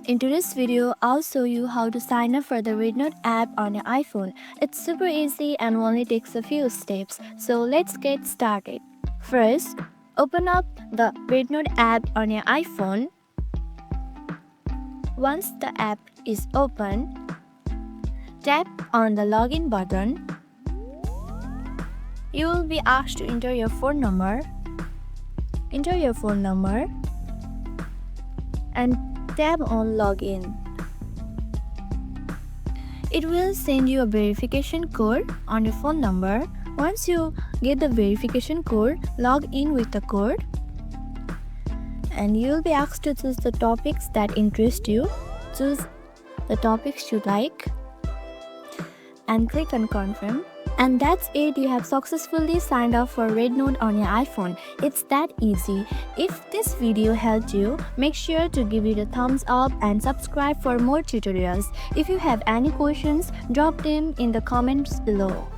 In today's video, I'll show you how to sign up for the RedNote app on your iPhone. It's super easy and only takes a few steps. So let's get started. First, open up the RedNote app on your iPhone. Once the app is open, tap on the login button. You will be asked to enter your phone number. Enter your phone number and tap on login. It will send you a verification code on your phone number. Once you get the verification code, log in with the code and you will be asked to choose the topics that interest you. Choose the topics you like and click on confirm. And that's it, you have successfully signed up for RedNote on your iPhone. It's that easy. If this video helped you, make sure to give it a thumbs up and subscribe for more tutorials. If you have any questions, drop them in the comments below.